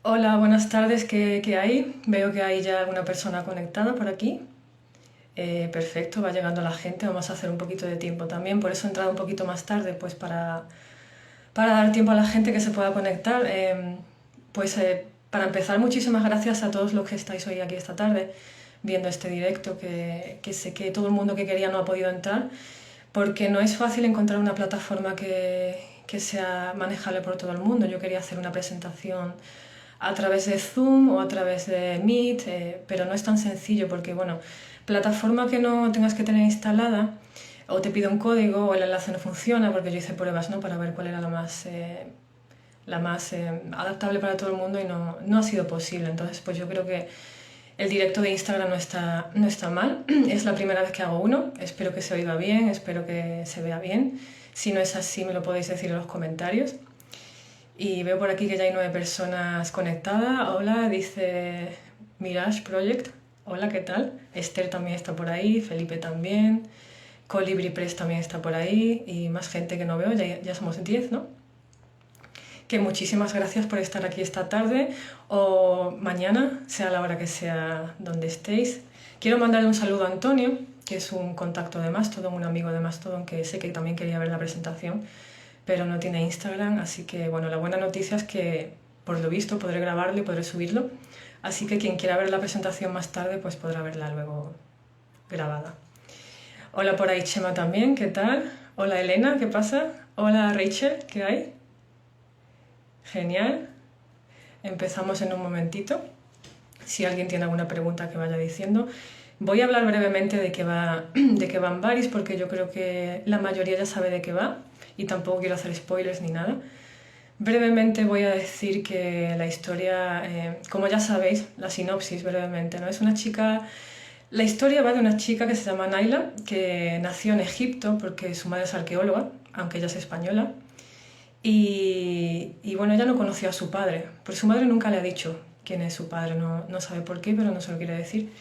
Hola, buenas tardes, ¿qué hay? Veo que hay ya alguna persona conectada por aquí. Perfecto, va llegando la gente, vamos a hacer un poquito de tiempo también, por eso he entrado un poquito más tarde, pues para dar tiempo a la gente que se pueda conectar. Para empezar, muchísimas gracias a todos los que estáis hoy aquí esta tarde viendo este directo, que sé que todo el mundo que quería no ha podido entrar, porque no es fácil encontrar una plataforma que sea manejable por todo el mundo. Yo quería hacer una presentación a través de Zoom o a través de Meet, pero no es tan sencillo porque, bueno, plataforma que no tengas que tener instalada, o te pide un código o el enlace no funciona, porque yo hice pruebas, ¿no?, para ver cuál era la más adaptable para todo el mundo y no ha sido posible. Entonces, pues yo creo que el directo de Instagram no está mal. Es la primera vez que hago uno. Espero que se oiga bien, espero que se vea bien. Si no es así, me lo podéis decir en los comentarios. Y veo por aquí que ya hay 9 personas conectadas. Hola, dice Mirage Project. Hola, ¿qué tal? Esther también está por ahí, Felipe también, Colibri Press también está por ahí y más gente que no veo, ya somos 10, ¿no? Que muchísimas gracias por estar aquí esta tarde o mañana, sea la hora que sea donde estéis. Quiero mandarle un saludo a Antonio, que es un contacto de Mastodon, un amigo de Mastodon, que sé que también quería ver la presentación, pero no tiene Instagram, así que bueno, la buena noticia es que por lo visto podré grabarlo y podré subirlo, así que quien quiera ver la presentación más tarde pues podrá verla luego grabada. Hola por ahí Chema también, ¿qué tal? Hola Elena, ¿qué pasa? Hola Rachel, ¿qué hay? Genial. Empezamos en un momentito. Si alguien tiene alguna pregunta que vaya diciendo. Voy a hablar brevemente de qué van Varis, porque yo creo que la mayoría ya sabe de qué va y tampoco quiero hacer spoilers ni nada. Brevemente voy a decir que la historia, como ya sabéis, la sinopsis brevemente, ¿no? Es una chica. La historia va de una chica que se llama Naila, que nació en Egipto porque su madre es arqueóloga, aunque ella es española. Y bueno, ella no conoció a su padre, porque su madre nunca le ha dicho quién es su padre, no sabe por qué, pero no se lo quiere decir.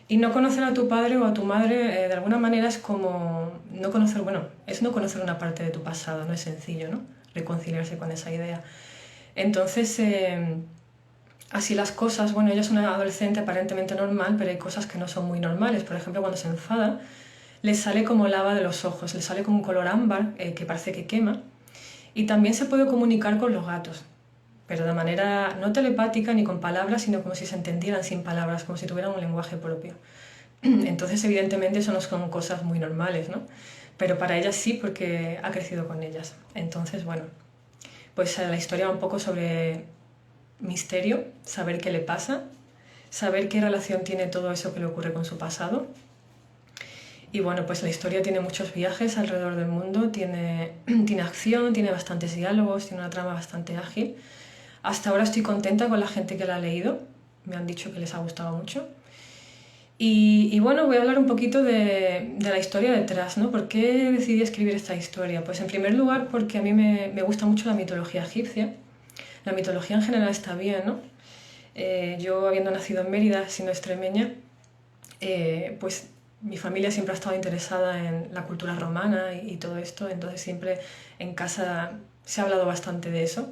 Y no conocer a tu padre o a tu madre, de alguna manera es como no conocer, bueno, es no conocer una parte de tu pasado, no es sencillo, ¿no? Reconciliarse con esa idea. Entonces, así las cosas, bueno, ella es una adolescente aparentemente normal, pero hay cosas que no son muy normales. Por ejemplo, cuando se enfada, le sale como lava de los ojos, le sale como un color ámbar que parece que quema. Y también se puede comunicar con los gatos, pero de manera no telepática ni con palabras, sino como si se entendieran sin palabras, como si tuvieran un lenguaje propio. Entonces, evidentemente, eso no son cosas muy normales, ¿no? Pero para ella sí, porque ha crecido con ellas. Entonces, bueno, pues la historia va un poco sobre misterio, saber qué le pasa, saber qué relación tiene todo eso que le ocurre con su pasado. Y bueno, pues la historia tiene muchos viajes alrededor del mundo, tiene acción, tiene bastantes diálogos, tiene una trama bastante ágil. Hasta ahora estoy contenta con la gente que la ha leído, me han dicho que les ha gustado mucho. Y bueno, voy a hablar un poquito de la historia detrás, ¿no? ¿Por qué decidí escribir esta historia? Pues en primer lugar porque a mí me gusta mucho la mitología egipcia. La mitología en general está bien, ¿no? Yo habiendo nacido en Mérida, siendo extremeña, pues mi familia siempre ha estado interesada en la cultura romana y todo esto, entonces siempre en casa se ha hablado bastante de eso.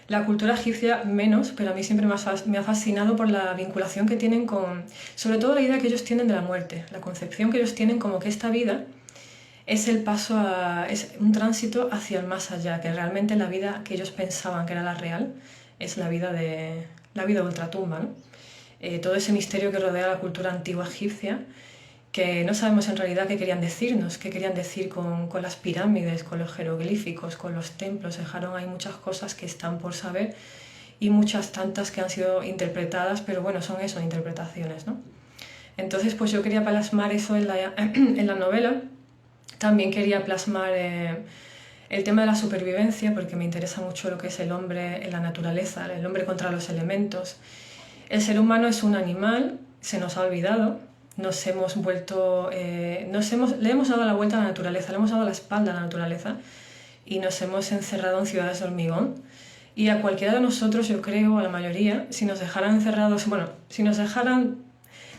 La cultura egipcia menos, pero a mí siempre me ha fascinado por la vinculación que tienen con, sobre todo la idea que ellos tienen de la muerte, la concepción que ellos tienen como que esta vida es el paso es un tránsito hacia el más allá, que realmente la vida que ellos pensaban que era la real es la vida ultratumba, ¿no? Todo ese misterio que rodea la cultura antigua egipcia, que no sabemos en realidad qué querían decirnos, qué querían decir con las pirámides, con los jeroglíficos, con los templos. Dejaron ahí muchas cosas que están por saber y muchas tantas que han sido interpretadas, pero bueno, son eso, interpretaciones, ¿no? Entonces, pues yo quería plasmar eso en la novela. También quería plasmar el tema de la supervivencia, porque me interesa mucho lo que es el hombre en la naturaleza, el hombre contra los elementos. El ser humano es un animal, se nos ha olvidado, nos hemos vuelto, le hemos dado la vuelta a la naturaleza, le hemos dado la espalda a la naturaleza y nos hemos encerrado en ciudades de hormigón. Y a cualquiera de nosotros, yo creo, a la mayoría, si nos dejaran encerrados, bueno, si nos dejaran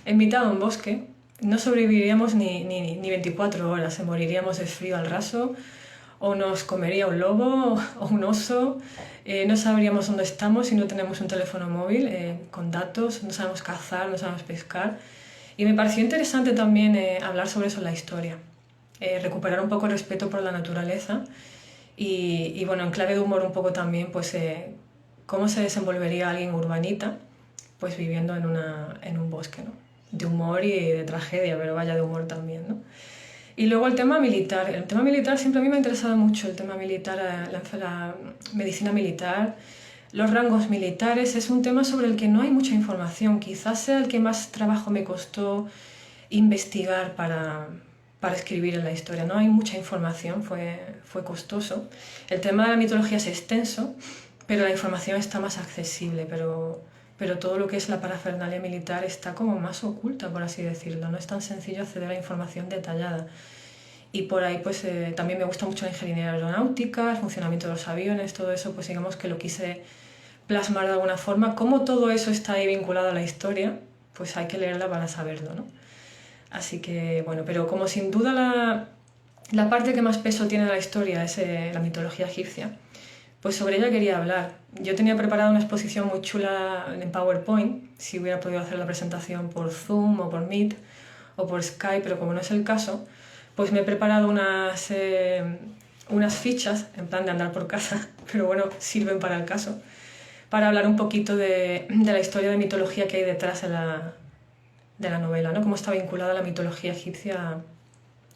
en mitad de un bosque, no sobreviviríamos ni 24 horas, moriríamos de frío al raso o nos comería un lobo o un oso, no sabríamos dónde estamos si no tenemos un teléfono móvil con datos, no sabemos cazar, no sabemos pescar. Y me pareció interesante también hablar sobre eso en la historia, recuperar un poco el respeto por la naturaleza y bueno, en clave de humor un poco también, pues cómo se desenvolvería alguien urbanita, pues viviendo en un bosque, ¿no? De humor y de tragedia, pero vaya de humor también, ¿no? Y luego el tema militar. El tema militar siempre a mí me ha interesado mucho, el tema militar, la medicina militar, los rangos militares. Es un tema sobre el que no hay mucha información. Quizás sea el que más trabajo me costó investigar para escribir en la historia. No hay mucha información, fue costoso. El tema de la mitología es extenso, pero la información está más accesible, pero todo lo que es la parafernalia militar está como más oculta, por así decirlo. No es tan sencillo acceder a información detallada. Y por ahí pues también me gusta mucho la ingeniería aeronáutica, el funcionamiento de los aviones, todo eso pues digamos que lo quise plasmar de alguna forma. Cómo todo eso está ahí vinculado a la historia, pues hay que leerla para saberlo, ¿no? Así que bueno, pero como sin duda la parte que más peso tiene de la historia es la mitología egipcia, pues sobre ella quería hablar. Yo tenía preparada una exposición muy chula en PowerPoint, si hubiera podido hacer la presentación por Zoom o por Meet o por Skype, pero como no es el caso, pues me he preparado unas fichas, en plan de andar por casa, pero bueno, sirven para el caso, para hablar un poquito de la historia de mitología que hay detrás de la novela, ¿no? Cómo está vinculada la mitología egipcia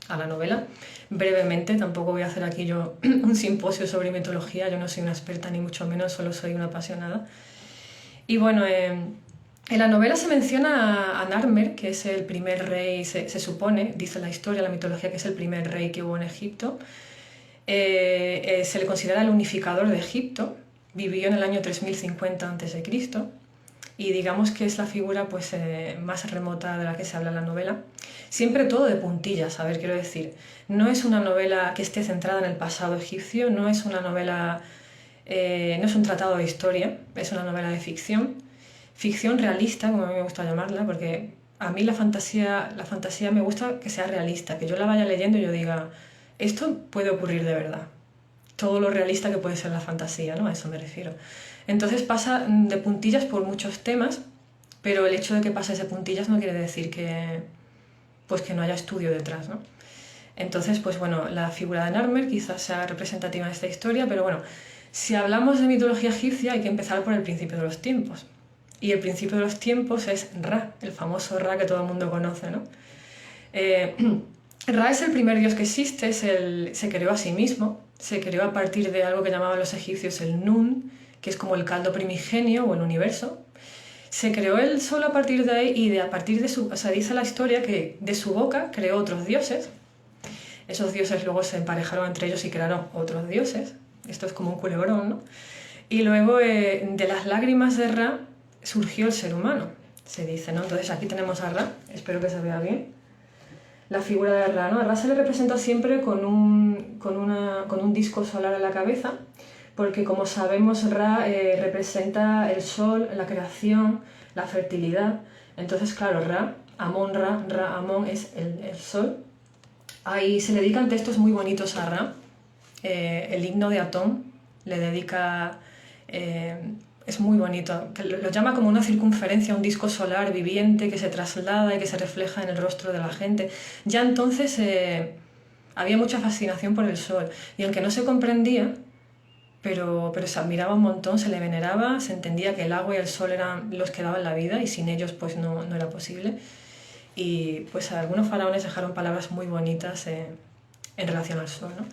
a la novela. Brevemente, tampoco voy a hacer aquí yo un simposio sobre mitología, yo no soy una experta ni mucho menos, solo soy una apasionada. Y bueno, en la novela se menciona a Narmer, que es el primer rey, se supone, dice la historia, la mitología, que es el primer rey que hubo en Egipto. Se le considera el unificador de Egipto, vivió en el año 3050 a.C. y digamos que es la figura pues, más remota de la que se habla en la novela. Siempre todo de puntillas, a ver, quiero decir, no es una novela que esté centrada en el pasado egipcio, no es una novela, no es un tratado de historia, es una novela de ficción realista, como a mí me gusta llamarla, porque a mí la fantasía me gusta que sea realista, que yo la vaya leyendo y yo diga, esto puede ocurrir de verdad. Todo lo realista que puede ser la fantasía, ¿no? A eso me refiero. Entonces pasa de puntillas por muchos temas, pero el hecho de que pase de puntillas no quiere decir pues que no haya estudio detrás, ¿no? Entonces, pues bueno, la figura de Narmer quizás sea representativa de esta historia, pero bueno, si hablamos de mitología egipcia hay que empezar por el principio de los tiempos. Y el principio de los tiempos es Ra, el famoso Ra que todo el mundo conoce, ¿no? Ra es el primer dios que existe, se creó a sí mismo, se creó a partir de algo que llamaban los egipcios el Nun, que es como el caldo primigenio o el universo. Se creó él solo a partir de ahí y a partir de su... O sea, dice la historia que de su boca creó otros dioses. Esos dioses luego se emparejaron entre ellos y crearon otros dioses. Esto es como un culebrón, ¿no? Y luego de las lágrimas de Ra surgió el ser humano, se dice, ¿no? Entonces aquí tenemos a Ra, espero que se vea bien. La figura de Ra, ¿no? A Ra se le representa siempre con un disco solar a la cabeza, porque como sabemos Ra representa el sol, la creación, la fertilidad. Entonces, claro, Ra, Amón es el sol. Ahí se dedican textos muy bonitos a Ra. El himno de Atón le dedica... es muy bonito, que lo llama como una circunferencia, un disco solar viviente que se traslada y que se refleja en el rostro de la gente. Ya entonces había mucha fascinación por el sol y aunque no se comprendía, pero se admiraba un montón, se le veneraba, se entendía que el agua y el sol eran los que daban la vida y sin ellos pues no era posible. Y pues algunos faraones dejaron palabras muy bonitas en relación al sol, ¿no?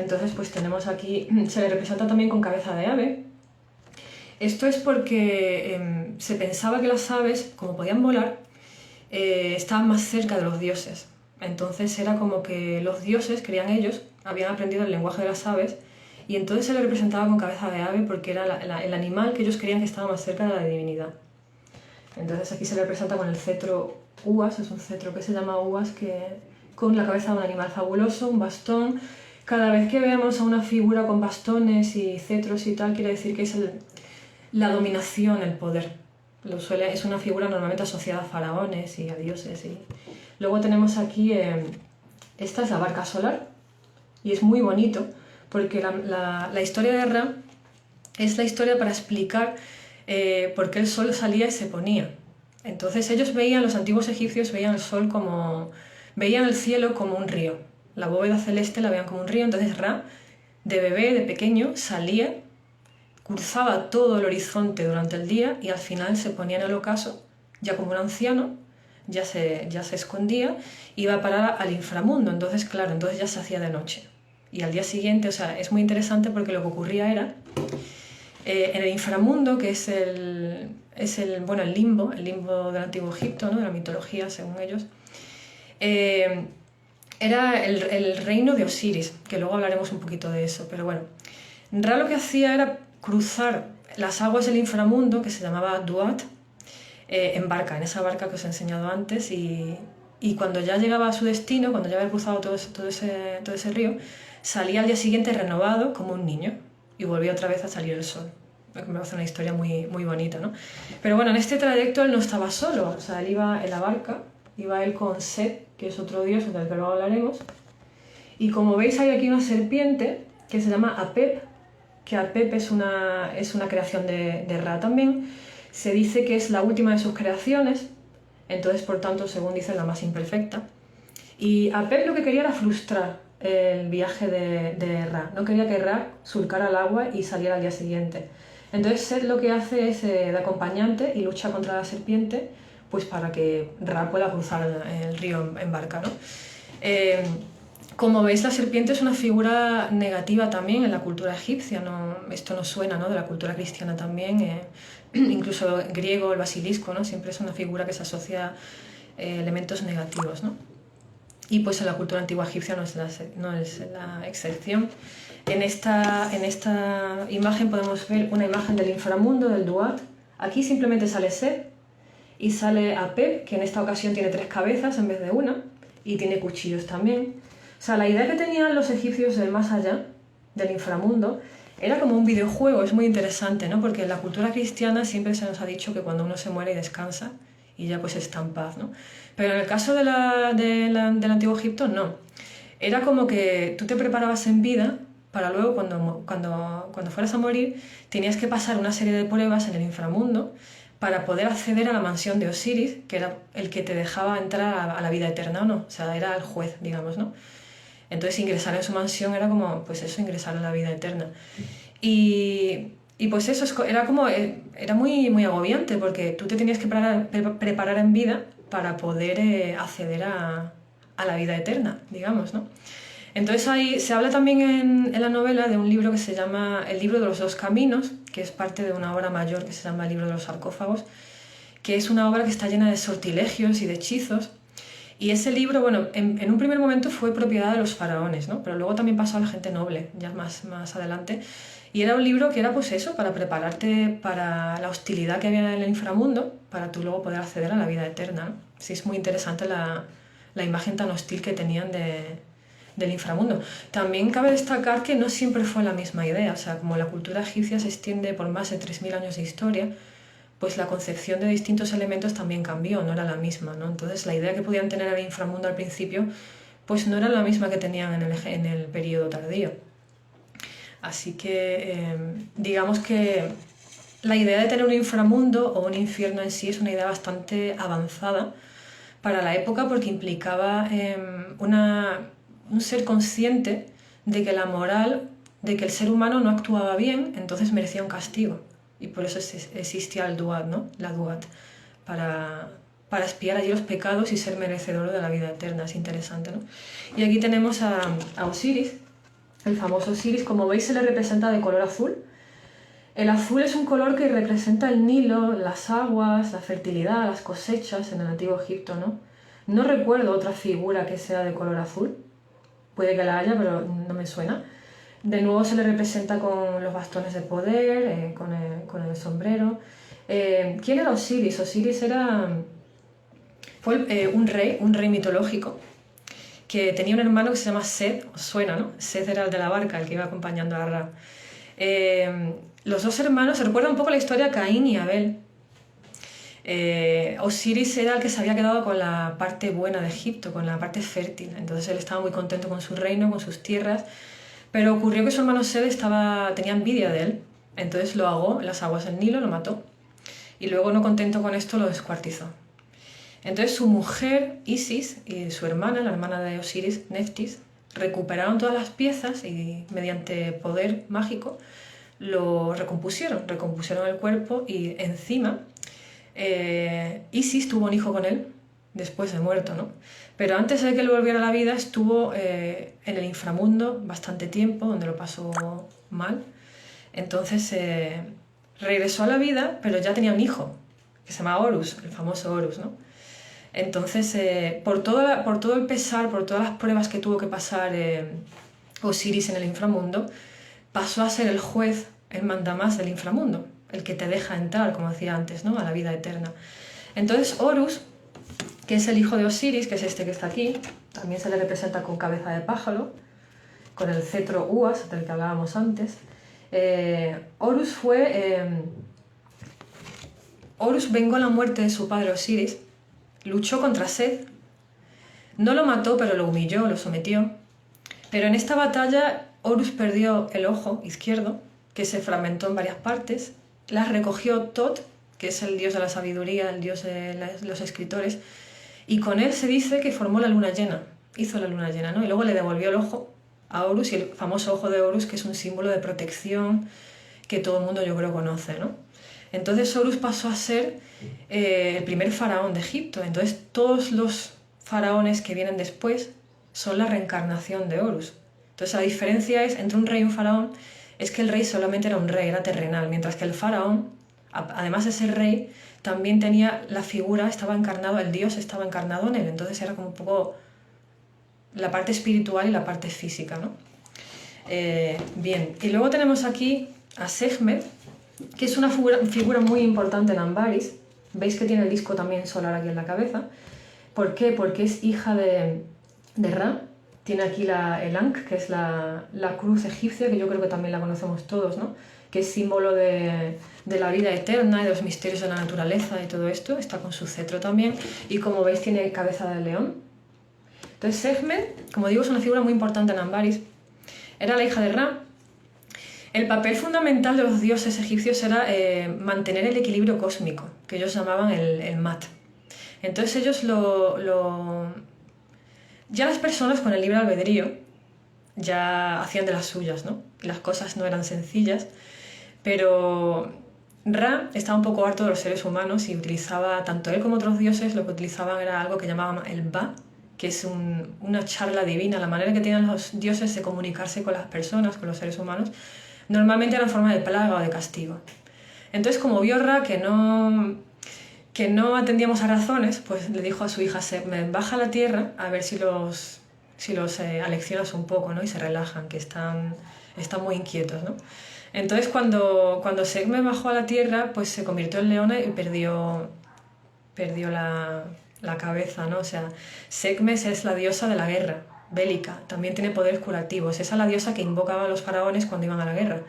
Entonces pues tenemos aquí, se le representa también con cabeza de ave. Esto es porque se pensaba que las aves, como podían volar, estaban más cerca de los dioses. Entonces era como que los dioses, creían ellos, habían aprendido el lenguaje de las aves y entonces se le representaba con cabeza de ave porque era el animal que ellos creían que estaba más cerca de la divinidad. Entonces aquí se le representa con el cetro Uas, es un cetro que se llama Uas, con la cabeza de un animal fabuloso, un bastón. Cada vez que vemos a una figura con bastones y cetros y tal, quiere decir que es la dominación, el poder. Es una figura normalmente asociada a faraones y a dioses. Luego tenemos aquí, esta es la barca solar, y es muy bonito, porque la historia de Ra es la historia para explicar por qué el sol salía y se ponía. Entonces ellos veían, los antiguos egipcios veían el sol como, veían el cielo como un río, la bóveda celeste la veían como un río. Entonces Ra, de bebé, de pequeño, salía, cruzaba todo el horizonte durante el día y al final se ponía en el ocaso, ya como un anciano, ya se escondía, iba a parar al inframundo. Entonces, claro, entonces ya se hacía de noche. Y al día siguiente, o sea, es muy interesante porque lo que ocurría era, en el inframundo, que es el limbo del antiguo Egipto, ¿no? De la mitología, según ellos, era el reino de Osiris, que luego hablaremos un poquito de eso, pero bueno. Ra lo que hacía era cruzar las aguas del inframundo, que se llamaba Duat, en barca, en esa barca que os he enseñado antes, y cuando ya llegaba a su destino, cuando ya había cruzado todo ese río, salía al día siguiente renovado como un niño y volvía otra vez a salir el sol. Me parece una historia muy, muy bonita, ¿no? Pero bueno, en este trayecto él no estaba solo, o sea, él iba en la barca, iba él con Set, que es otro dios del que luego hablaremos, y como veis hay aquí una serpiente que se llama Apep, que Apep es una creación de Ra también. Se dice que es la última de sus creaciones, entonces por tanto, según dicen, la más imperfecta. Y Apep lo que quería era frustrar el viaje de Ra, no quería que Ra surcara el agua y saliera al día siguiente. Entonces Set lo que hace es de acompañante y lucha contra la serpiente, pues para que Ra pueda cruzar el río en barca, ¿no? Como veis, la serpiente es una figura negativa también en la cultura egipcia, ¿no? Esto nos suena, ¿no? De la cultura cristiana también, incluso griego, el basilisco, ¿no? Siempre es una figura que se asocia a elementos negativos, ¿no? Y pues en la cultura antigua egipcia no es la excepción. En esta imagen podemos ver una imagen del inframundo, del Duat. Aquí simplemente sale Set y sale Apep, que en esta ocasión tiene 3 cabezas en vez de una, y tiene cuchillos también. O sea, la idea que tenían los egipcios del más allá, del inframundo, era como un videojuego. Es muy interesante, ¿no? Porque en la cultura cristiana siempre se nos ha dicho que cuando uno se muere y descansa, y ya pues está en paz, ¿no? Pero en el caso del antiguo Egipto, no. Era como que tú te preparabas en vida para luego, cuando fueras a morir, tenías que pasar una serie de pruebas en el inframundo para poder acceder a la mansión de Osiris, que era el que te dejaba entrar a la vida eterna o no. O sea, era el juez, digamos, ¿no? Entonces ingresar en su mansión era como, pues eso, ingresar en la vida eterna. Y pues eso, era muy, muy agobiante, porque tú te tenías que preparar en vida para poder acceder a la vida eterna, digamos, ¿no? Entonces ahí se habla también en la novela de un libro que se llama El libro de los 2 caminos, que es parte de una obra mayor que se llama El libro de los sarcófagos, que es una obra que está llena de sortilegios y de hechizos. Y ese libro, bueno, en un primer momento fue propiedad de los faraones, ¿no? Pero luego también pasó a la gente noble, ya más adelante. Y era un libro que era pues eso, para prepararte para la hostilidad que había en el inframundo, para tú luego poder acceder a la vida eterna, ¿no? Sí, es muy interesante la imagen tan hostil que tenían del inframundo. También cabe destacar que no siempre fue la misma idea, o sea, como la cultura egipcia se extiende por más de 3000 años de historia, pues la concepción de distintos elementos también cambió, no era la misma, ¿no? Entonces la idea que podían tener del inframundo al principio, pues no era la misma que tenían en el periodo tardío. Así que digamos que la idea de tener un inframundo o un infierno en sí es una idea bastante avanzada para la época, porque implicaba un ser consciente de que la moral, de que el ser humano no actuaba bien, entonces merecía un castigo. Y por eso existía el Duat, ¿no? La Duat, para expiar allí los pecados y ser merecedor de la vida eterna. Es interesante, ¿no? Y aquí tenemos a Osiris, el famoso Osiris. Como veis, se le representa de color azul. El azul es un color que representa el Nilo, las aguas, la fertilidad, las cosechas en el antiguo Egipto, ¿no? No recuerdo otra figura que sea de color azul. Puede que la haya, pero no me suena. De nuevo se le representa con los bastones de poder, con el sombrero. ¿Quién era Osiris? Osiris fue un rey mitológico, que tenía un hermano que se llama Set. Os suena, ¿no? Set era el de la barca, el que iba acompañando a Ra. Los 2 hermanos, se recuerda un poco la historia de Caín y Abel. Osiris era el que se había quedado con la parte buena de Egipto, con la parte fértil. Entonces él estaba muy contento con su reino, con sus tierras, Pero ocurrió que su hermano Seth tenía envidia de él, entonces lo ahogó en las aguas del Nilo, lo mató, y luego, no contento con esto, lo descuartizó. Entonces su mujer, Isis, y su hermana, la hermana de Osiris, Neftis, recuperaron todas las piezas y mediante poder mágico lo recompusieron el cuerpo, y encima Isis tuvo un hijo con él después de muerto, ¿no? Pero antes de que él volviera a la vida estuvo en el inframundo bastante tiempo, donde lo pasó mal. Entonces regresó a la vida, pero ya tenía un hijo, que se llama Horus, el famoso Horus, ¿no? Entonces, por todo el pesar, por todas las pruebas que tuvo que pasar Osiris en el inframundo, pasó a ser el juez, el mandamás del inframundo, el que te deja entrar, como decía antes, ¿no? A la vida eterna. Entonces Horus, que es el hijo de Osiris, que es este que está aquí, también se le representa con cabeza de pájaro, con el cetro Uas, del que hablábamos antes. Horus vengó la muerte de su padre Osiris, luchó contra Seth, no lo mató, pero lo humilló, lo sometió. Pero en esta batalla Horus perdió el ojo izquierdo, que se fragmentó en varias partes, las recogió Tot, que es el dios de la sabiduría, el dios de los escritores, y con él se dice que formó la luna llena, hizo la luna llena, ¿no? Y luego le devolvió el ojo a Horus, y el famoso ojo de Horus, que es un símbolo de protección que todo el mundo, yo creo, conoce, ¿no? Entonces Horus pasó a ser el primer faraón de Egipto. Entonces todos los faraones que vienen después son la reencarnación de Horus. Entonces la diferencia entre un rey y un faraón es que el rey solamente era un rey, era terrenal, mientras que el faraón, además de ser rey, también tenía la figura, estaba encarnado, el dios estaba encarnado en él. Entonces era como un poco la parte espiritual y la parte física, ¿no? Bien, y luego tenemos aquí a Sekhmet, que es una figura muy importante en Ambaris. Veis que tiene el disco también solar aquí en la cabeza. ¿Por qué? Porque es hija de Ra. Tiene aquí el Ankh, que es la cruz egipcia, que yo creo que también la conocemos todos, ¿no? Que es símbolo de la vida eterna y de los misterios de la naturaleza y todo esto. Está con su cetro también. Y como veis tiene cabeza de león. Entonces Sekhmet, como digo, es una figura muy importante en Ambaris. Era la hija de Ra. El papel fundamental de los dioses egipcios era mantener el equilibrio cósmico, que ellos llamaban el Mat. Entonces ellos ya las personas con el libre albedrío ya hacían de las suyas, ¿no? Las cosas no eran sencillas, pero Ra estaba un poco harto de los seres humanos y utilizaba, tanto él como otros dioses, lo que utilizaban era algo que llamaban el Ba, que es una charla divina, la manera que tienen los dioses de comunicarse con las personas, con los seres humanos. Normalmente era en forma de plaga o de castigo. Entonces, como vio Ra que no atendíamos a razones, pues le dijo a su hija Sekhmet: baja a la tierra a ver si los aleccionas un poco, ¿no? Y se relajan, que están muy inquietos, ¿no? Entonces, cuando Sekhmet bajó a la tierra, pues se convirtió en leona y perdió la cabeza, ¿no? O sea, Sekhmet es la diosa de la guerra bélica, también tiene poderes curativos. Esa es la diosa que invocaban a los faraones cuando iban a la guerra.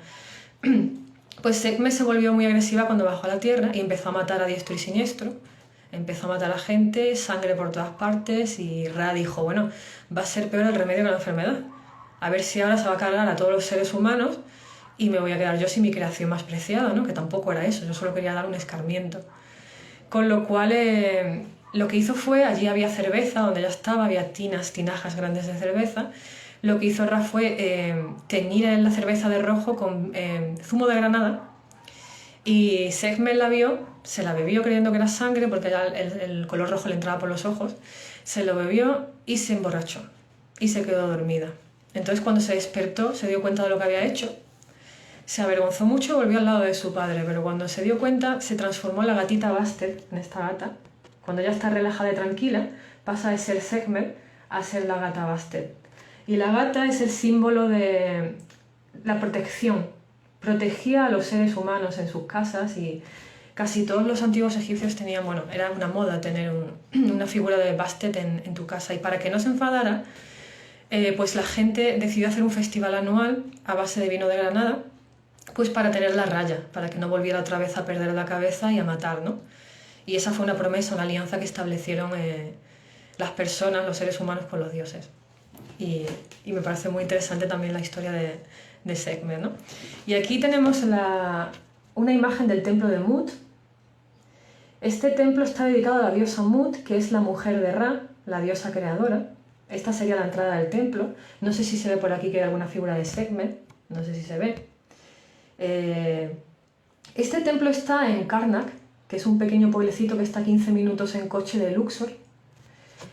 Pues Sekhmet se volvió muy agresiva cuando bajó a la tierra y empezó a matar a diestro y siniestro. Empezó a matar a gente, sangre por todas partes, y Ra dijo: bueno, va a ser peor el remedio que la enfermedad. A ver si ahora se va a cargar a todos los seres humanos y me voy a quedar yo sin mi creación más preciada, ¿no? Que tampoco era eso, yo solo quería dar un escarmiento. Con lo cual lo que hizo fue, allí había cerveza donde ya estaba, había tinajas grandes de cerveza. Lo que hizo Ra fue teñir la cerveza de rojo con zumo de granada, y Sekhmet la vio, se la bebió creyendo que era sangre porque ya el color rojo le entraba por los ojos, se lo bebió y se emborrachó y se quedó dormida. Entonces, cuando se despertó, se dio cuenta de lo que había hecho, se avergonzó mucho, volvió al lado de su padre, pero cuando se dio cuenta se transformó en la gatita Bastet, en esta gata. Cuando ya está relajada y tranquila, pasa de ser Sekhmet a ser la gata Bastet. Y la gata es el símbolo de la protección. Protegía a los seres humanos en sus casas, y casi todos los antiguos egipcios tenían, bueno, era una moda tener una figura de Bastet en tu casa. Y para que no se enfadara, pues la gente decidió hacer un festival anual a base de vino de Granada, pues para tener la raya, para que no volviera otra vez a perder la cabeza y a matar, ¿no? Y esa fue una promesa, una alianza que establecieron las personas, los seres humanos, con los dioses. y, y me parece muy interesante también la historia de Sekhmet, ¿no? Y aquí tenemos una imagen del templo de Mut. Este templo está dedicado a la diosa Mut, que es la mujer de Ra, la diosa creadora. Esta sería la entrada del templo. No sé si se ve por aquí que hay alguna figura de Sekhmet, no sé si se ve. Este templo está en Karnak, que es un pequeño pueblecito que está a 15 minutos en coche de Luxor.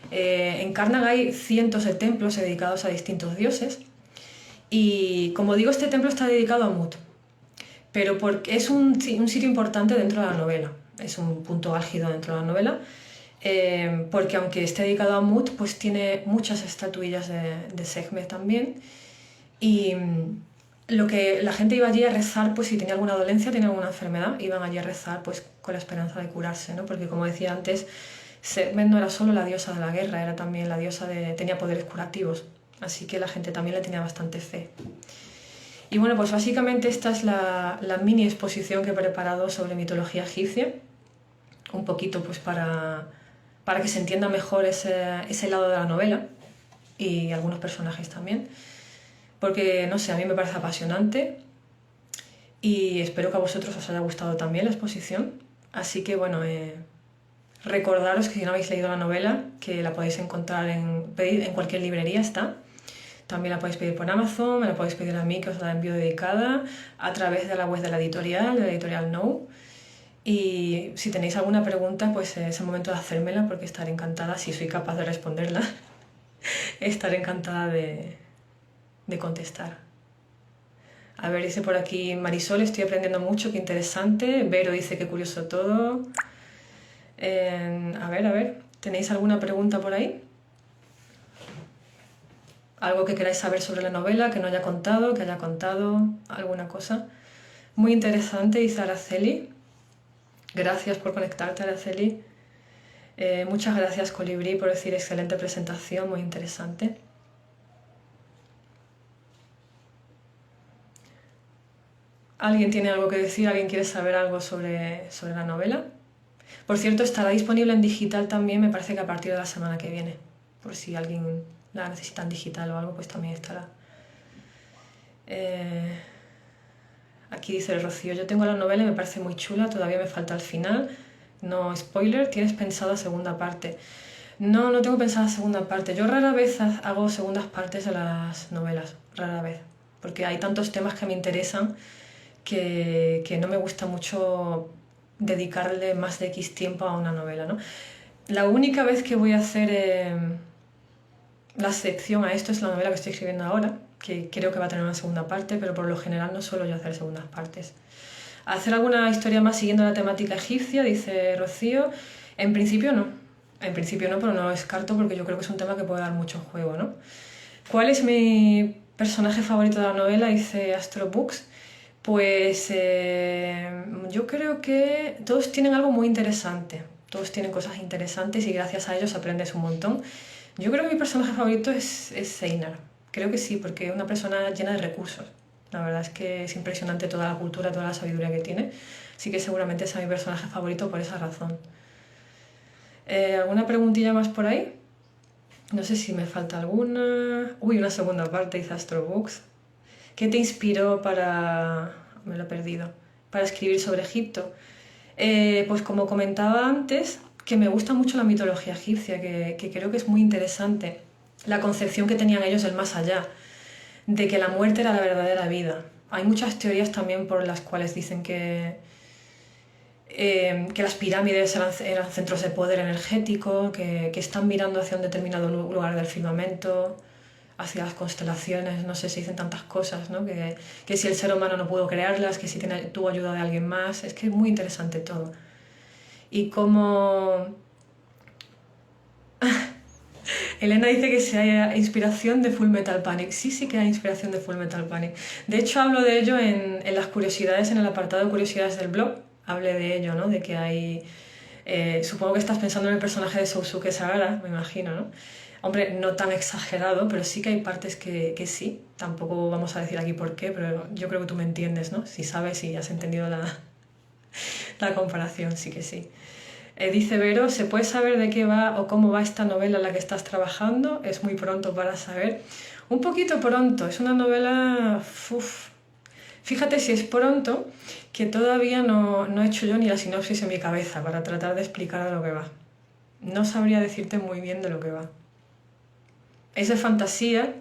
En Karnak hay cientos de templos dedicados a distintos dioses. Y como digo, este templo está dedicado a Mut, pero porque es un sitio importante dentro de la novela. Es un punto álgido dentro de la novela, porque aunque esté dedicado a Mut, pues tiene muchas estatuillas de Sekhmet también. Y lo que la gente iba allí a rezar, pues si tenía alguna dolencia, tenía alguna enfermedad, iban allí a rezar pues con la esperanza de curarse, ¿no? Porque como decía antes, Sekhmet no era solo la diosa de la guerra, era también la diosa tenía poderes curativos, así que la gente también le tenía bastante fe. Y bueno, pues básicamente esta es la mini exposición que he preparado sobre mitología egipcia, un poquito pues para que se entienda mejor ese lado de la novela y algunos personajes también, porque no sé, a mí me parece apasionante y espero que a vosotros os haya gustado también la exposición. Así que bueno, recordaros que si no habéis leído la novela, que la podéis encontrar en cualquier librería, está. También la podéis pedir por Amazon, me la podéis pedir a mí, que os la envío dedicada, a través de la web de la editorial No. Y si tenéis alguna pregunta, pues es el momento de hacérmela, porque estaré encantada, si soy capaz de responderla, estaré encantada de contestar. A ver, dice por aquí Marisol, estoy aprendiendo mucho, qué interesante. Vero dice qué curioso todo. A ver, ¿tenéis alguna pregunta por ahí? Algo que queráis saber sobre la novela, que no haya contado, que haya contado, alguna cosa. Muy interesante, dice Araceli. Gracias por conectarte, Araceli. Muchas gracias, Colibrí, por decir excelente presentación, muy interesante. ¿Alguien tiene algo que decir? ¿Alguien quiere saber algo sobre la novela? Por cierto, estará disponible en digital también, me parece que a partir de la semana que viene. Por si alguien la necesita en digital o algo, pues también estará. Aquí dice el Rocío, yo tengo la novela y me parece muy chula, todavía me falta el final. No, spoiler, ¿tienes pensada segunda parte? No, no tengo pensada segunda parte. Yo rara vez hago segundas partes de las novelas, rara vez. Porque hay tantos temas que me interesan que no me gusta mucho dedicarle más de X tiempo a una novela, ¿no? La única vez que voy a hacer la excepción a esto es la novela que estoy escribiendo ahora, que creo que va a tener una segunda parte, pero por lo general no suelo yo hacer segundas partes. ¿Hacer alguna historia más siguiendo la temática egipcia? Dice Rocío. En principio no. En principio no, pero no lo descarto porque yo creo que es un tema que puede dar mucho juego, ¿no? ¿Cuál es mi personaje favorito de la novela? Dice Astrobooks. Pues yo creo que todos tienen algo muy interesante. Todos tienen cosas interesantes y gracias a ellos aprendes un montón. Yo creo que mi personaje favorito es Seinar. Creo que sí, porque es una persona llena de recursos. La verdad es que es impresionante toda la cultura, toda la sabiduría que tiene. Así que seguramente sea mi personaje favorito por esa razón. ¿Alguna preguntilla más por ahí? No sé si me falta alguna. Uy, una segunda parte, dice Astrobooks. ¿Qué te inspiró para... me lo he perdido. Para escribir sobre Egipto? Pues como comentaba antes, que me gusta mucho la mitología egipcia, que creo que es muy interesante. La concepción que tenían ellos del más allá, de que la muerte era la verdadera vida. Hay muchas teorías también por las cuales dicen que las pirámides eran centros de poder energético, que están mirando hacia un determinado lugar del firmamento, hacia las constelaciones, no sé, se dicen tantas cosas, ¿no? Que si el ser humano no pudo crearlas, que si tuvo ayuda de alguien más, es que es muy interesante todo. Y como... Elena dice que si hay inspiración de Full Metal Panic. Sí, sí que hay inspiración de Full Metal Panic. De hecho, hablo de ello en las curiosidades, en el apartado de curiosidades del blog. Hablé de ello, ¿no? De que hay... supongo que estás pensando en el personaje de Sousuke Sagara, me imagino, ¿no? Hombre, no tan exagerado, pero sí que hay partes que sí. Tampoco vamos a decir aquí por qué, pero yo creo que tú me entiendes, ¿no? Si sabes y has entendido la comparación, sí que sí. Dice Vero, ¿se puede saber de qué va o cómo va esta novela en la que estás trabajando? Es muy pronto para saber. Un poquito pronto, es una novela... Uf. Fíjate si es pronto, que todavía no he hecho yo ni la sinopsis en mi cabeza para tratar de explicar de lo que va. No sabría decirte muy bien de lo que va. Es de fantasía,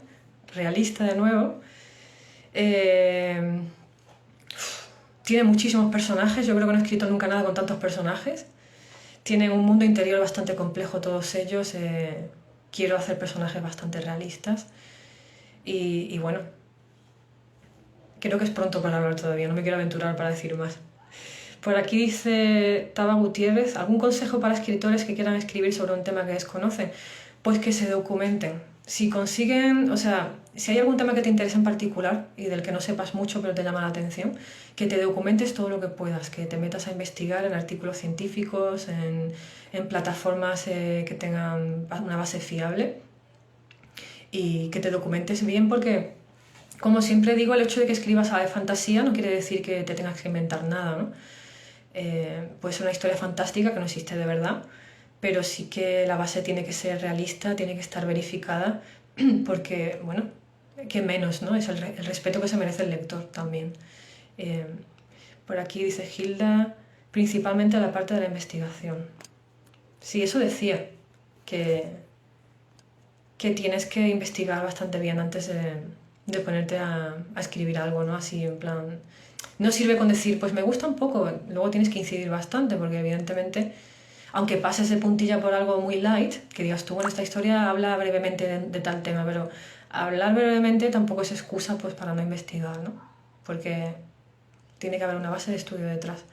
realista de nuevo. Tiene muchísimos personajes, yo creo que no he escrito nunca nada con tantos personajes. Tienen un mundo interior bastante complejo todos ellos. Quiero hacer personajes bastante realistas. Y bueno, creo que es pronto para hablar todavía, no me quiero aventurar para decir más. Por aquí dice Taba Gutiérrez, ¿algún consejo para escritores que quieran escribir sobre un tema que desconocen? Pues que se documenten. Si consiguen, o sea, si hay algún tema que te interesa en particular y del que no sepas mucho pero te llama la atención, que te documentes todo lo que puedas, que te metas a investigar en artículos científicos, en plataformas que tengan una base fiable y que te documentes bien porque, como siempre digo, el hecho de que escribas algo de fantasía no quiere decir que te tengas que inventar nada, ¿no? Puede ser una historia fantástica que no existe de verdad, pero sí que la base tiene que ser realista, tiene que estar verificada, porque, bueno, que menos, ¿no? Es el respeto que se merece el lector también. Por aquí dice Hilda, principalmente la parte de la investigación. Sí, eso decía, que tienes que investigar bastante bien antes de ponerte a escribir algo, ¿no? Así en plan... No sirve con decir, pues me gusta un poco, luego tienes que incidir bastante, porque evidentemente, aunque pases de puntilla por algo muy light, que digas tú, bueno, esta historia habla brevemente de tal tema, pero hablar brevemente tampoco es excusa pues para no investigar, ¿no? Porque tiene que haber una base de estudio detrás.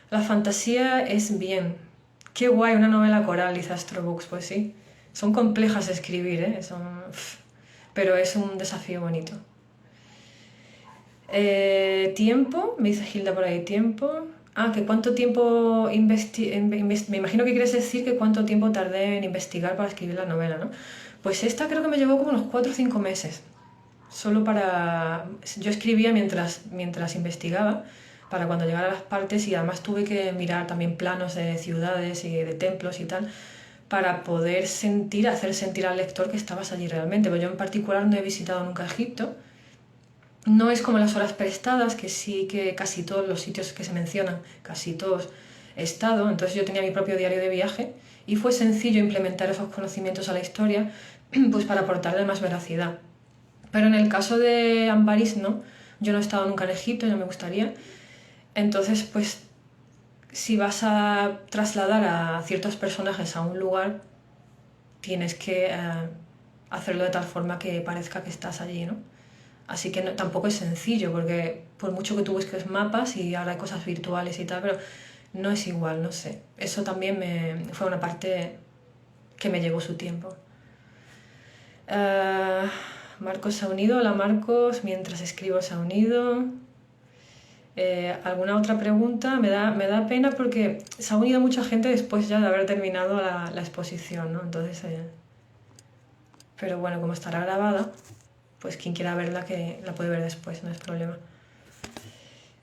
La fantasía es bien. Qué guay, una novela coral, dice Astrobooks, pues sí. Son complejas de escribir, ¿eh? Pero es un desafío bonito. Tiempo, me dice Hilda por ahí, tiempo. Ah, que cuánto tiempo me imagino que quieres decir que cuánto tiempo tardé en investigar para escribir la novela, ¿no? Pues esta creo que me llevó como unos 4 o 5 meses. Solo para... Yo escribía mientras investigaba, para cuando llegara a las partes, y además tuve que mirar también planos de ciudades y de templos y tal, para poder hacer sentir al lector que estabas allí realmente. Pero yo en particular no he visitado nunca Egipto. No es como las horas prestadas, que sí que casi todos los sitios que se mencionan, casi todos he estado, entonces yo tenía mi propio diario de viaje y fue sencillo implementar esos conocimientos a la historia pues para aportarle más veracidad. Pero en el caso de Ambaris no, yo no he estado nunca en Egipto, no me gustaría, entonces pues si vas a trasladar a ciertos personajes a un lugar, tienes que hacerlo de tal forma que parezca que estás allí, ¿no? Así que tampoco es sencillo, porque por mucho que tú busques mapas y ahora hay cosas virtuales y tal, pero no es igual, no sé. Eso también fue una parte que me llevó su tiempo. Marcos se ha unido. Hola Marcos, mientras escribo se ha unido. ¿Alguna otra pregunta? Me da pena porque se ha unido mucha gente después ya de haber terminado la exposición, ¿no? Entonces, pero bueno, como estará grabada, pues quien quiera verla que la puede ver después, no es problema.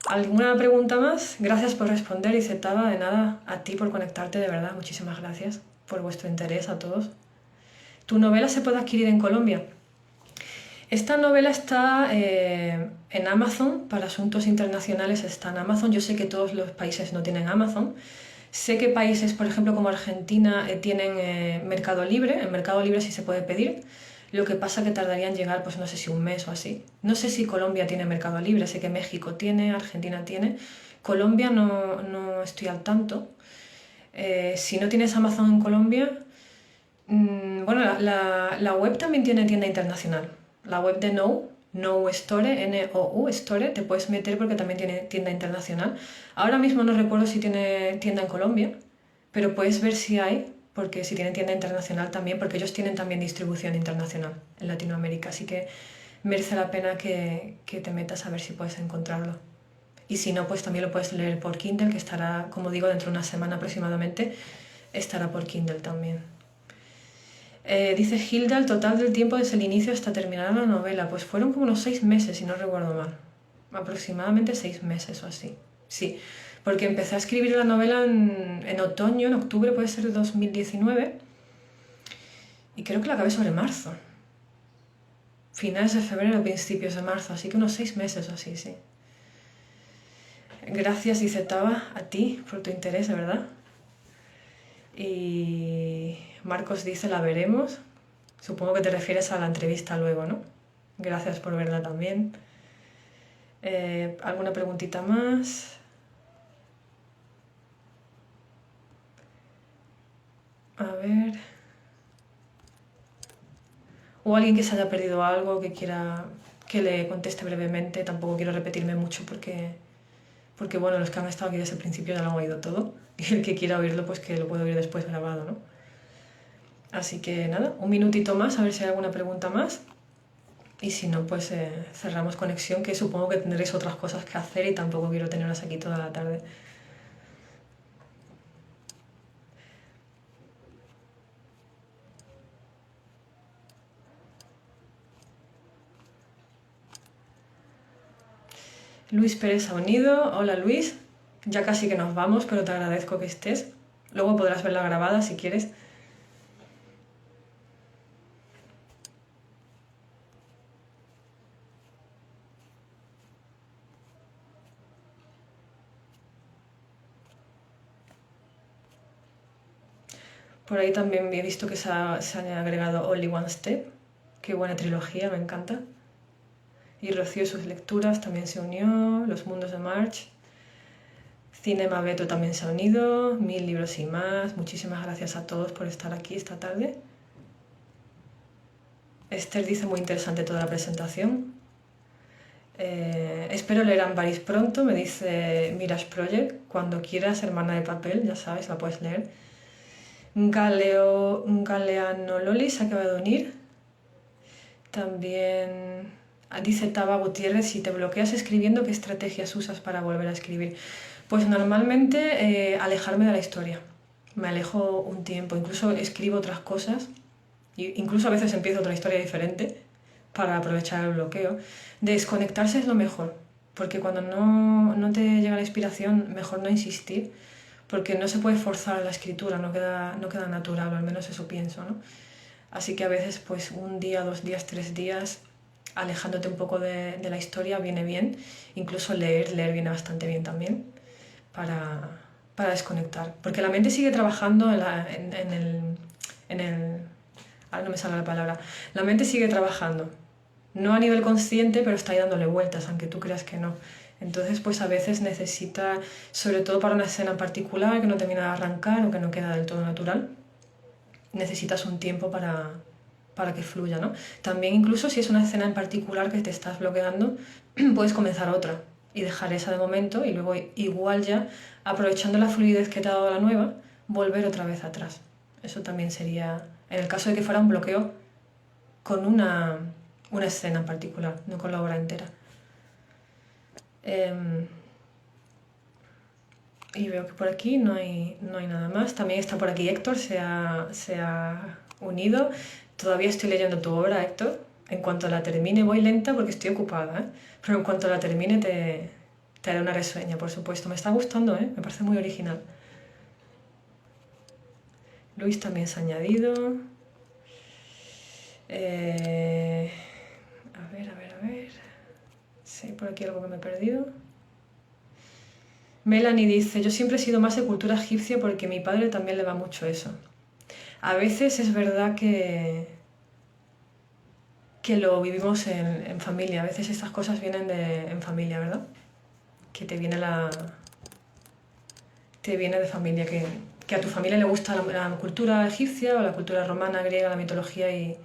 ¿Alguna pregunta más? Gracias por responder, dice Taba. De nada, a ti por conectarte, de verdad, muchísimas gracias por vuestro interés a todos. ¿Tu novela se puede adquirir en Colombia? Esta novela está en Amazon, para asuntos internacionales está en Amazon. Yo sé que todos los países no tienen Amazon. Sé que países, por ejemplo, como Argentina, tienen Mercado Libre. En Mercado Libre sí se puede pedir. Lo que pasa que tardaría en llegar, pues no sé si un mes o así. No sé si Colombia tiene Mercado Libre, sé que México tiene, Argentina tiene. Colombia no estoy al tanto. Si no tienes Amazon en Colombia, bueno, la web también tiene tienda internacional. La web de No Store, N-O-U, Store, te puedes meter porque también tiene tienda internacional. Ahora mismo no recuerdo si tiene tienda en Colombia, pero puedes ver si hay, porque si tienen tienda internacional también, porque ellos tienen también distribución internacional en Latinoamérica, así que merece la pena que te metas a ver si puedes encontrarlo. Y si no, pues también lo puedes leer por Kindle, que estará, como digo, dentro de una semana aproximadamente, estará por Kindle también. Dice Hilda, el total del tiempo desde el inicio hasta terminar la novela, pues fueron como unos 6 meses, si no recuerdo mal. Aproximadamente 6 meses o así. Sí, porque empecé a escribir la novela en otoño, en octubre puede ser de 2019, y creo que la acabé sobre marzo. Finales de febrero, principios de marzo, así que unos 6 meses o así, sí. Gracias, dice Taba, a ti por tu interés, de verdad. Y Marcos dice, la veremos. Supongo que te refieres a la entrevista luego, ¿no? Gracias por verla también. ¿Alguna preguntita más? A ver... O alguien que se haya perdido algo, que quiera que le conteste brevemente. Tampoco quiero repetirme mucho porque bueno, los que han estado aquí desde el principio ya lo han oído todo. Y el que quiera oírlo, pues que lo puede oír después grabado, ¿no? Así que nada, un minutito más, a ver si hay alguna pregunta más. Y si no, pues cerramos conexión, que supongo que tendréis otras cosas que hacer y tampoco quiero tenerlas aquí toda la tarde. Luis Pérez ha unido. Hola Luis, ya casi que nos vamos, pero te agradezco que estés. Luego podrás verla grabada si quieres. Por ahí también he visto que se han agregado Only One Step. Qué buena trilogía, me encanta. Y Rocío sus lecturas también se unió. Los mundos de March. Cinema Beto también se ha unido. 1000 libros y más. Muchísimas gracias a todos por estar aquí esta tarde. Esther dice muy interesante toda la presentación. Espero leer Ambaris pronto, me dice Mirage Project. Cuando quieras, hermana de papel, ya sabes, la puedes leer. Galeano Loli se acaba de unir. También dice Taba Gutiérrez, si te bloqueas escribiendo, ¿qué estrategias usas para volver a escribir? Pues normalmente alejarme de la historia. Me alejo un tiempo, incluso escribo otras cosas, incluso a veces empiezo otra historia diferente para aprovechar el bloqueo. Desconectarse es lo mejor, porque cuando no te llega la inspiración, mejor no insistir, porque no se puede forzar la escritura, no queda natural, o al menos eso pienso, ¿no? Así que a veces pues un día, 2 días, 3 días, alejándote un poco de la historia viene bien. Incluso leer viene bastante bien también para desconectar. Porque la mente sigue trabajando ahora no me sale la palabra. La mente sigue trabajando. No a nivel consciente, pero está ahí dándole vueltas, aunque tú creas que no. Entonces, pues a veces necesita, sobre todo para una escena en particular que no termina de arrancar o que no queda del todo natural, necesitas un tiempo para que fluya, ¿no? También incluso si es una escena en particular que te estás bloqueando, puedes comenzar otra y dejar esa de momento y luego igual ya, aprovechando la fluidez que te ha dado la nueva, volver otra vez atrás. Eso también sería, en el caso de que fuera un bloqueo con una escena en particular, no con la obra entera. Y veo que por aquí no hay nada más. También está por aquí Héctor, se ha unido. Todavía estoy leyendo tu obra, Héctor. En cuanto la termine, voy lenta porque estoy ocupada, ¿eh? Pero en cuanto la termine te haré una reseña, por supuesto. Me está gustando, ¿eh? Me parece muy original. Luis también se ha añadido. A ver. Sí, por aquí algo que me he perdido. Melanie dice, yo siempre he sido más de cultura egipcia porque a mi padre también le va mucho eso. A veces es verdad que lo vivimos en familia. A veces estas cosas vienen en familia, ¿verdad? Que te viene de familia, que a tu familia le gusta la cultura egipcia o la cultura romana, griega, la mitología y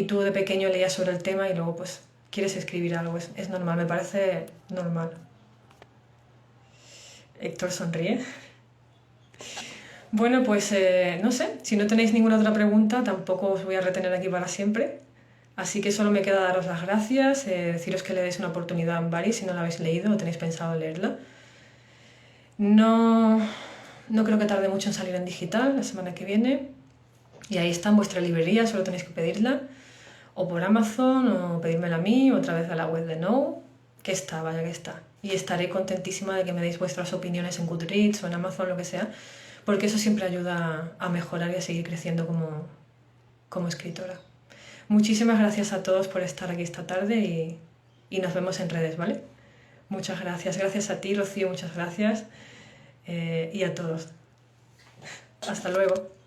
tú de pequeño leías sobre el tema y luego pues quieres escribir algo. Es normal, me parece normal. Héctor sonríe. Bueno, pues no sé, si no tenéis ninguna otra pregunta, tampoco os voy a retener aquí para siempre. Así que solo me queda daros las gracias, deciros que le deis una oportunidad a Ambaris si no la habéis leído o tenéis pensado leerla. No creo que tarde mucho en salir en digital, la semana que viene. Y ahí está en vuestra librería, solo tenéis que pedirla. O por Amazon, o pedírmela a mí, o otra vez a la web de No. que está, vaya que está. Y estaré contentísima de que me deis vuestras opiniones en Goodreads o en Amazon, lo que sea, porque eso siempre ayuda a mejorar y a seguir creciendo como escritora. Muchísimas gracias a todos por estar aquí esta tarde y nos vemos en redes, ¿vale? Muchas gracias. Gracias a ti, Rocío, muchas gracias. Y a todos. Hasta luego.